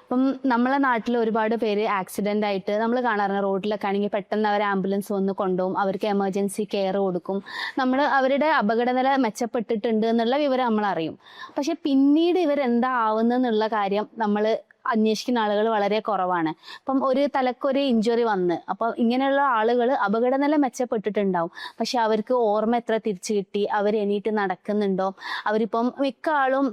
ഇപ്പം നമ്മളെ നാട്ടിൽ ഒരുപാട് പേര് ആക്സിഡന്റ് ആയിട്ട് നമ്മൾ കാണാറുണ്ട്. റോഡിലൊക്കെ ആണെങ്കിൽ പെട്ടെന്ന് അവർ ആംബുലൻസ് വന്ന് കൊണ്ടുപോകും, അവർക്ക് എമർജൻസി കെയർ കൊടുക്കും. നമ്മൾ അവരുടെ അപകടനില മെച്ചപ്പെട്ടിട്ടുണ്ട് എന്നുള്ള വിവരം നമ്മൾ അറിയും. പക്ഷെ പിന്നീട് ഇവരെന്താ ആവുന്നെന്നുള്ള കാര്യം നമ്മൾ അന്വേഷിക്കുന്ന ആളുകൾ വളരെ കുറവാണ്. ഇപ്പം ഒരു തലക്കൊരു ഇഞ്ചുറി വന്ന് അപ്പം ഇങ്ങനെയുള്ള ആളുകൾ അപകടനില മെച്ചപ്പെട്ടിട്ടുണ്ടാവും, പക്ഷെ അവർക്ക് ഓർമ്മ എത്ര തിരിച്ചു കിട്ടി, അവർ എണീറ്റ് നടക്കുന്നുണ്ടോ, അവരിപ്പം മിക്ക ആളും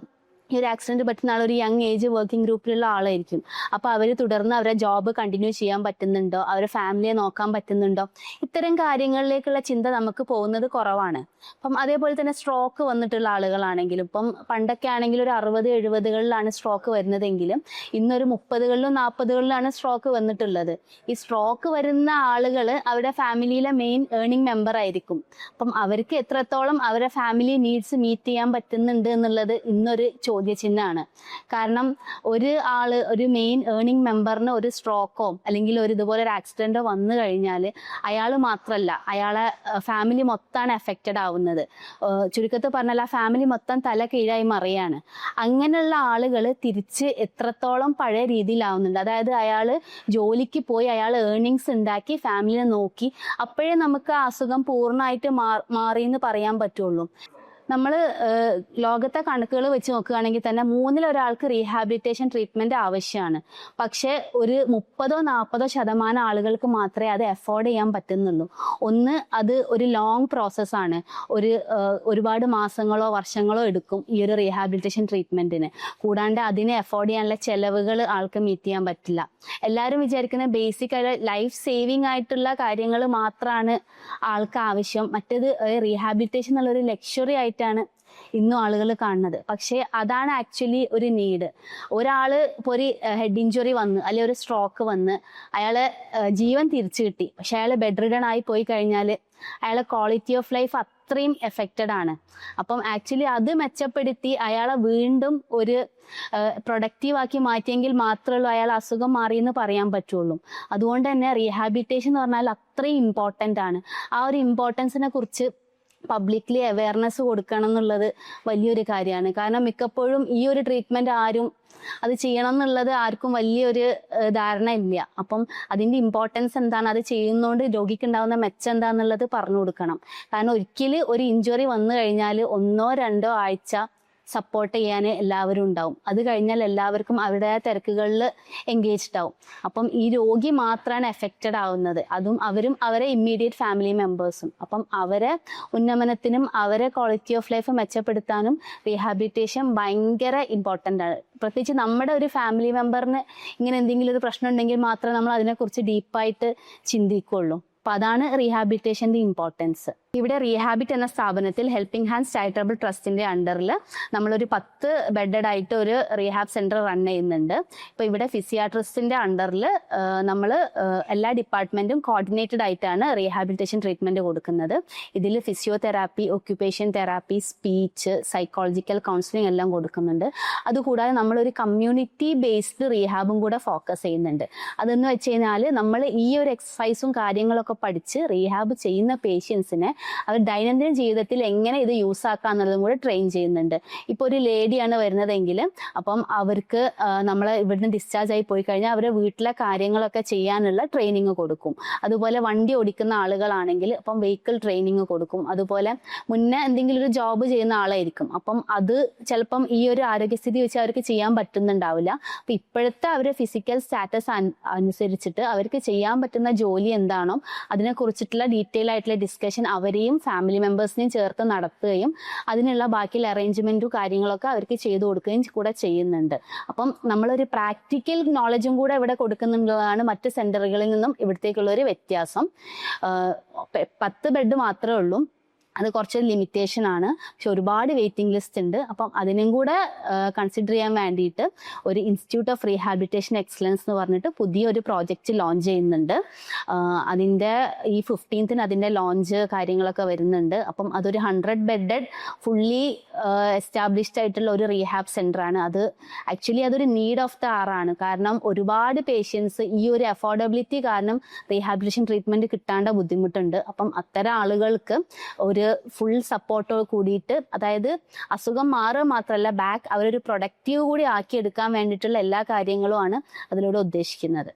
ഈ ഒരു ആക്സിഡന്റ് പറ്റുന്ന ആൾ ഒരു യങ് ഏജ് വർക്കിംഗ് ഗ്രൂപ്പിലുള്ള ആളായിരിക്കും. അപ്പൊ അവർ തുടർന്ന് അവരെ ജോബ് കണ്ടിന്യൂ ചെയ്യാൻ പറ്റുന്നുണ്ടോ, അവരെ ഫാമിലിയെ നോക്കാൻ പറ്റുന്നുണ്ടോ, ഇത്തരം കാര്യങ്ങളിലേക്കുള്ള ചിന്ത നമുക്ക് പോകുന്നത് കുറവാണ്. അപ്പം അതേപോലെ തന്നെ സ്ട്രോക്ക് വന്നിട്ടുള്ള ആളുകളാണെങ്കിലും ഇപ്പം പണ്ടൊക്കെ ആണെങ്കിൽ ഒരു 60-70കളിലാണ് സ്ട്രോക്ക് വരുന്നതെങ്കിലും ഇന്നൊരു 30കളിലും 40കളിലാണ് സ്ട്രോക്ക് വന്നിട്ടുള്ളത്. ഈ സ്ട്രോക്ക് വരുന്ന ആളുകൾ അവരുടെ ഫാമിലിയിലെ മെയിൻ ഏർണിംഗ് മെമ്പർ ആയിരിക്കും. അപ്പം അവർക്ക് എത്രത്തോളം അവരുടെ ഫാമിലി നീഡ്സ് മീറ്റ് ചെയ്യാൻ പറ്റുന്നുണ്ട് എന്നുള്ളത് ഇന്നൊരു ചോദ്യചിഹ്നമാണ്. കാരണം ഒരു മെയിൻ ഏർണിംഗ് മെമ്പറിന് ഒരു സ്ട്രോക്കോ അല്ലെങ്കിൽ ഒരു ഇതുപോലെ ഒരു ആക്സിഡന്റോ വന്നു കഴിഞ്ഞാൽ അയാൾ മാത്രമല്ല, അയാളെ ഫാമിലി മൊത്തമാണ് എഫക്റ്റഡ് ആവുന്നത്. ചുരുക്കത്തിൽ പറഞ്ഞാൽ ആ ഫാമിലി മൊത്തം തല കീഴായി മറിയാണ്. അങ്ങനെയുള്ള ആളുകൾ തിരിച്ച് എത്രത്തോളം പഴയ രീതിയിലാവുന്നുണ്ട്, അതായത് അയാൾ ജോലിക്ക് പോയി അയാൾ ഏർണിങ്സ് ഉണ്ടാക്കി ഫാമിലിയെ നോക്കി, അപ്പോഴേ നമുക്ക് ആ അസുഖം പൂർണ്ണമായിട്ട് മാറിയെന്ന് പറയാൻ പറ്റുള്ളൂ. നമ്മൾ ലോകത്തെ കണക്കുകൾ വെച്ച് നോക്കുകയാണെങ്കിൽ തന്നെ 1/3 റീഹാബിലിറ്റേഷൻ ട്രീറ്റ്മെന്റ് ആവശ്യമാണ്. പക്ഷെ ഒരു 30-40% ആളുകൾക്ക് മാത്രമേ അത് അഫോർഡ് ചെയ്യാൻ പറ്റുന്നുള്ളൂ. ഒന്ന്, അത് ഒരു ലോങ് പ്രോസസ്സാണ്. ഒരുപാട് മാസങ്ങളോ വർഷങ്ങളോ എടുക്കും ഈ ഒരു റീഹാബിലിറ്റേഷൻ ട്രീറ്റ്മെന്റിന്. കൂടാണ്ട് അതിനെ അഫോർഡ് ചെയ്യാനുള്ള ചെലവുകൾ ആൾക്ക് മീറ്റ് ചെയ്യാൻ പറ്റില്ല. എല്ലാവരും വിചാരിക്കുന്ന ബേസിക് ആയിട്ട് ലൈഫ് സേവിങ് ആയിട്ടുള്ള കാര്യങ്ങൾ മാത്രമാണ് ആൾക്ക് ആവശ്യം. മറ്റേത് റീഹാബിലിറ്റേഷൻ എന്നുള്ളൊരു ലക്ഷറി ആയിട്ടാണ് ഇന്നും ആളുകൾ കാണുന്നത്. പക്ഷേ അതാണ് ആക്ച്വലി ഒരു നീഡ്. ഒരാള് ഇപ്പോൾ ഒരു ഹെഡ് ഇഞ്ചുറി വന്ന് അല്ലെങ്കിൽ ഒരു സ്ട്രോക്ക് വന്ന് അയാളെ ജീവൻ തിരിച്ചു കിട്ടി, പക്ഷെ അയാൾ ബെഡ് റിഡൺ ആയി പോയി കഴിഞ്ഞാൽ അയാളെ ക്വാളിറ്റി ഓഫ് ലൈഫ് അത്രയും എഫക്റ്റഡ് ആണ്. അപ്പം ആക്ച്വലി അത് മെച്ചപ്പെടുത്തി അയാളെ വീണ്ടും ഒരു പ്രൊഡക്റ്റീവ് ആക്കി മാറ്റിയെങ്കിൽ മാത്രമേ അയാൾ അസുഖം മാറിയെന്ന് പറയാൻ പറ്റുള്ളൂ. അതുകൊണ്ട് തന്നെ റീഹാബിലിറ്റേഷൻ എന്ന് പറഞ്ഞാൽ അത്രയും ഇമ്പോർട്ടൻ്റ് ആണ്. ആ ഒരു ഇമ്പോർട്ടൻസിനെ കുറിച്ച് പബ്ലിക്ലി അവയർനെസ് കൊടുക്കണം എന്നുള്ളത് വലിയൊരു കാര്യമാണ്. കാരണം മിക്കപ്പോഴും ഈ ഒരു ട്രീറ്റ്മെന്റ് അത് ചെയ്യണം എന്നുള്ളത് ആർക്കും വലിയൊരു ധാരണ ഇല്ല. അപ്പം അതിന്റെ ഇമ്പോർട്ടൻസ് എന്താണ്, അത് ചെയ്യുന്നതുകൊണ്ട് രോഗിക്ക് ഉണ്ടാകുന്ന മെച്ചം എന്താന്നുള്ളത് പറഞ്ഞു കൊടുക്കണം. കാരണം ഒരിക്കലും ഒരു ഇഞ്ചുറി വന്നു കഴിഞ്ഞാൽ 1-2 ആഴ്ച സപ്പോർട്ട് ചെയ്യാൻ എല്ലാവരും ഉണ്ടാവും. അത് കഴിഞ്ഞാൽ എല്ലാവർക്കും അവരുടെ തിരക്കുകളിൽ എൻഗേജ്ഡ് ആവും. അപ്പം ഈ രോഗി മാത്രമാണ് എഫക്റ്റഡ് ആവുന്നത്, അതും അവരും അവരെ ഇമ്മീഡിയറ്റ് ഫാമിലി മെമ്പേഴ്സും. അപ്പം അവരെ ഉന്നമനത്തിനും അവരെ ക്വാളിറ്റി ഓഫ് ലൈഫ് മെച്ചപ്പെടുത്താനും റീഹാബിലിറ്റേഷൻ ഭയങ്കര ഇമ്പോർട്ടൻ്റ് ആണ്. പ്രത്യേകിച്ച് നമ്മുടെ ഒരു ഫാമിലി മെമ്പറിന് ഇങ്ങനെ എന്തെങ്കിലും ഒരു പ്രശ്നം ഉണ്ടെങ്കിൽ മാത്രമേ നമ്മൾ അതിനെക്കുറിച്ച് ഡീപ്പായിട്ട് ചിന്തിക്കുള്ളൂ. അപ്പം അതാണ് റീഹാബിലിറ്റേഷൻ്റെ ഇമ്പോർട്ടൻസ്. ഇവിടെ റീഹാബിറ്റ് എന്ന സ്ഥാപനത്തിൽ ഹെൽപ്പിംഗ് ഹാൻഡ്സ് ചാരിറ്റബിൾ ട്രസ്റ്റിന്റെ അണ്ടറിൽ നമ്മളൊരു 10 ബെഡഡ് ആയിട്ട് ഒരു റീഹാബ് സെന്റർ റൺ ചെയ്യുന്നുണ്ട്. ഇപ്പൊ ഇവിടെ ഫിസിയാട്രിസ്റ്റിന്റെ അണ്ടറിൽ നമ്മൾ എല്ലാ ഡിപ്പാർട്ട്മെന്റും കോർഡിനേറ്റഡ് ആയിട്ടാണ് റീഹാബിലിറ്റേഷൻ ട്രീറ്റ്മെന്റ് കൊടുക്കുന്നത്. ഇതിൽ physiotherapy, occupation therapy, speech, psychological counselling എല്ലാം കൊടുക്കുന്നുണ്ട്. അതുകൂടാതെ നമ്മളൊരു കമ്മ്യൂണിറ്റി ബേസ്ഡ് റീഹാബും കൂടെ ഫോക്കസ് ചെയ്യുന്നുണ്ട്. അതെന്ന് വെച്ച് കഴിഞ്ഞാൽ നമ്മൾ ഈ ഒരു എക്സസൈസും കാര്യങ്ങളൊക്കെ പഠിച്ച് റീഹാബ് ചെയ്യുന്ന പേഷ്യൻസിനെ അവർ ദൈനംദിന ജീവിതത്തിൽ എങ്ങനെ ഇത് യൂസ് ആക്കാം എന്നുള്ളതും കൂടെ ട്രെയിൻ ചെയ്യുന്നുണ്ട്. ഇപ്പോൾ ഒരു ലേഡിയാണ് വരുന്നതെങ്കിൽ അപ്പം അവർക്ക് നമ്മൾ ഇവിടുന്ന് ഡിസ്ചാർജ് ആയി പോയി കഴിഞ്ഞാൽ അവരുടെ വീട്ടിലെ കാര്യങ്ങളൊക്കെ ചെയ്യാനുള്ള ട്രെയിനിങ് കൊടുക്കും. അതുപോലെ വണ്ടി ഓടിക്കുന്ന ആളുകളാണെങ്കിൽ അപ്പം വെഹിക്കിൾ ട്രെയിനിങ് കൊടുക്കും. അതുപോലെ മുന്നേ എന്തെങ്കിലും ഒരു ജോബ് ചെയ്യുന്ന ആളായിരിക്കും, അപ്പം അത് ചിലപ്പം ഈ ഒരു ആരോഗ്യസ്ഥിതി വെച്ച് അവർക്ക് ചെയ്യാൻ പറ്റുന്നുണ്ടാവില്ല. അപ്പം ഇപ്പോഴത്തെ അവരുടെ ഫിസിക്കൽ സ്റ്റാറ്റസ് അനുസരിച്ചിട്ട് അവർക്ക് ചെയ്യാൻ പറ്റുന്ന ജോലി എന്താണോ അതിനെക്കുറിച്ചിട്ടുള്ള ഡീറ്റെയിൽ ആയിട്ടുള്ള ഡിസ്കഷൻ അവരെയും ഫാമിലി മെമ്പേഴ്സിനെയും ചേർത്ത് നടത്തുകയും അതിനുള്ള ബാക്കിയുള്ള അറേഞ്ച്മെന്റും കാര്യങ്ങളൊക്കെ അവർക്ക് ചെയ്തു കൊടുക്കുകയും കൂടെ ചെയ്യുന്നുണ്ട്. അപ്പം നമ്മളൊരു പ്രാക്ടിക്കൽ നോളജും കൂടെ ഇവിടെ കൊടുക്കുന്നുള്ളതാണ് മറ്റ് സെന്ററുകളിൽ നിന്നും ഇവിടത്തേക്കുള്ള ഒരു വ്യത്യാസം. 10 ബെഡ് മാത്രമേ ഉള്ളൂ, അത് കുറച്ച് ലിമിറ്റേഷൻ ആണ്. പക്ഷെ ഒരുപാട് വെയിറ്റിംഗ് ലിസ്റ്റ് ഉണ്ട്. അപ്പം അതിനും കൂടെ കൺസിഡർ ചെയ്യാൻ വേണ്ടിയിട്ട് ഒരു ഇൻസ്റ്റിറ്റ്യൂട്ട് ഓഫ് റീഹാബിലിറ്റേഷൻ എക്സലൻസ് എന്ന് പറഞ്ഞിട്ട് പുതിയൊരു പ്രോജക്റ്റ് ലോഞ്ച് ചെയ്യുന്നുണ്ട്. അതിൻ്റെ ഈ 15th അതിൻ്റെ ലോഞ്ച് കാര്യങ്ങളൊക്കെ വരുന്നുണ്ട്. അപ്പം അതൊരു 100 ബെഡഡ് ഫുള്ളി എസ്റ്റാബ്ലിഷ്ഡ് ആയിട്ടുള്ള ഒരു റീഹാബ് സെൻ്റർ ആണ്. അത് ആക്ച്വലി അതൊരു നീഡ് ഓഫ് ദ ആർ ആണ്. കാരണം ഒരുപാട് പേഷ്യൻസ് ഈ ഒരു അഫോർഡബിലിറ്റി കാരണം റീഹാബിലിറ്റേഷൻ ട്രീറ്റ്മെൻറ്റ് കിട്ടാണ്ട ബുദ്ധിമുട്ടുണ്ട്. അപ്പം അത്തരം ആളുകൾക്ക് ഒരു ഒരു ഫുൾ സപ്പോർട്ടോട് കൂടിയിട്ട്, അതായത് അസുഖം മാറുക മാത്രമല്ല അവരൊരു പ്രൊഡക്റ്റീവ് കൂടി ആക്കിയെടുക്കാൻ വേണ്ടിയിട്ടുള്ള എല്ലാ കാര്യങ്ങളുമാണ് അതിലൂടെ ഉദ്ദേശിക്കുന്നത്.